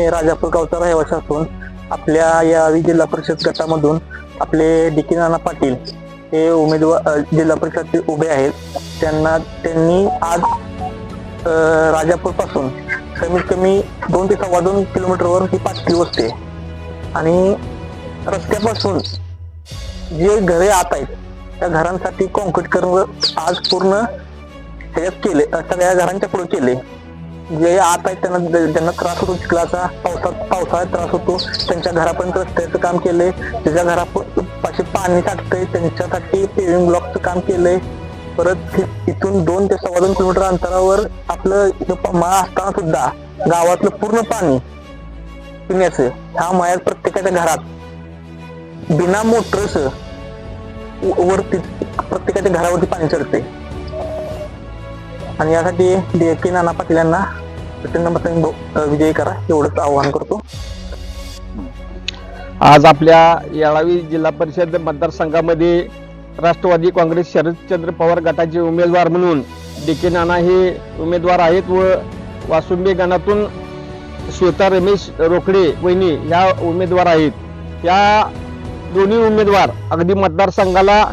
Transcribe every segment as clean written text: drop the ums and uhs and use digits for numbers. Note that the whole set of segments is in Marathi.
राजापूर गावचा रहिवासी असून आपल्या यावी जिल्हा परिषद गटामधून आपले डी.के. नाना पाटील हे उमेदवार जिल्हा परिषद उभे आहेत. त्यांनी आज राजापूर पासून कमीत कमी 2 ते 2.25 किलोमीटरवर ही पाटली वस्ती आहे आणि रस्त्यापासून जे घरे आत आहेत त्या घरांसाठी कॉन्क्रीट करून आज पूर्ण ह्याच्यात केले, सगळ्या घरांच्या पुढे केले. जे आत आहेत त्यांना त्रास होतो, चिखलाचा पावसाळ्यात त्रास होतो, त्यांच्या घरापर्यंत रस्त्याचं काम केलंय. ज्याच्या घरापाशी पाणी साठतंय त्यांच्यासाठी पेविंग ब्लॉकचं काम केलंय. परत इथून 2 ते 2.25 किलोमीटर अंतरावर आपलं मळा असताना सुद्धा गावातलं पूर्ण पाणी पिण्याचं ह्या मळ्यात प्रत्येकाच्या घरात बिना मोटरच वरती प्रत्येकाच्या घरावरती पाणी चढते आणि यासाठी डी.के. नाना पाटील यांना प्रचंड मतांनी विजयी करा एवढंच आवाहन करतो. आज आपल्या येळावी जिल्हा परिषद मतदारसंघामध्ये राष्ट्रवादी काँग्रेस शरदचंद्र पवार गटाचे उमेदवार म्हणून डी.के. नाना हे उमेदवार आहेत व वासुंबे गणातून श्वेता रमेश रोकडे वहिनी ह्या उमेदवार आहेत. या दोन्ही उमेदवार अगदी मतदारसंघाला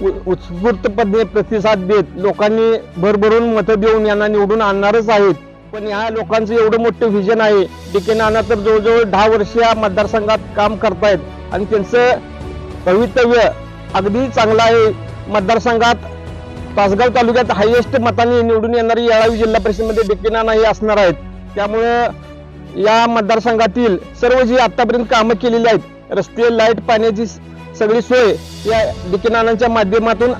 उत्स्फूर्तपणे प्रतिसाद देत लोकांनी भरभरून मतं देऊन यांना निवडून आणणारच आहेत. पण ह्या लोकांचं एवढं मोठं व्हिजन आहे. डी.के. नाना तर जवळजवळ 10 वर्ष या मतदारसंघात काम करतायत आणि त्यांचं भवितव्य अगदी चांगलं आहे. मतदारसंघात तासगाव तालुक्यात हायेस्ट मतांनी निवडून येणारी येळावी जिल्हा परिषदेमध्ये डी.के. नाना हे असणार आहेत. त्यामुळं या मतदारसंघातील सर्व जी आतापर्यंत कामं केलेली आहेत, रस्ते, लाईट, पाण्याची सगळी सोय या डी.के. नानांच्या माध्यमातून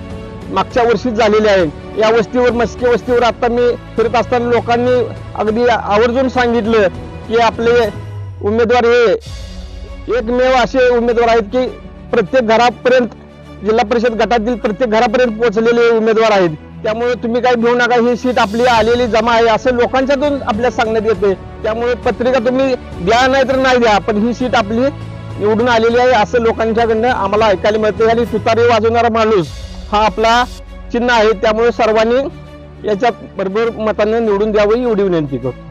मागच्या वर्षीच झालेली आहे. या वस्तीवर, मस्के वस्तीवर आता मी फिरत असताना लोकांनी अगदी आवर्जून सांगितलं की आपले उमेदवार हे एकमेव असे उमेदवार आहेत की प्रत्येक घरापर्यंत, जिल्हा परिषद गटातील प्रत्येक घरापर्यंत पोहोचलेले उमेदवार आहेत. त्यामुळे तुम्ही काही घेऊ नका, ही सीट आपली आलेली जमा आहे असं लोकांच्यातून आपल्याला सांगण्यात येते. त्यामुळे पत्रिका तुम्ही द्या नाही तर नाही द्या, पण ही सीट आपली निवडून आलेली आहे असं लोकांच्याकडनं आम्हाला ऐकायला मिळते. आणि तुतारी वाजवणारा माणूस हा आपला चिन्ह आहे. त्यामुळे सर्वांनी याच्यात भरभर मतांना निवडून द्यावं एवढी विनंती करतो.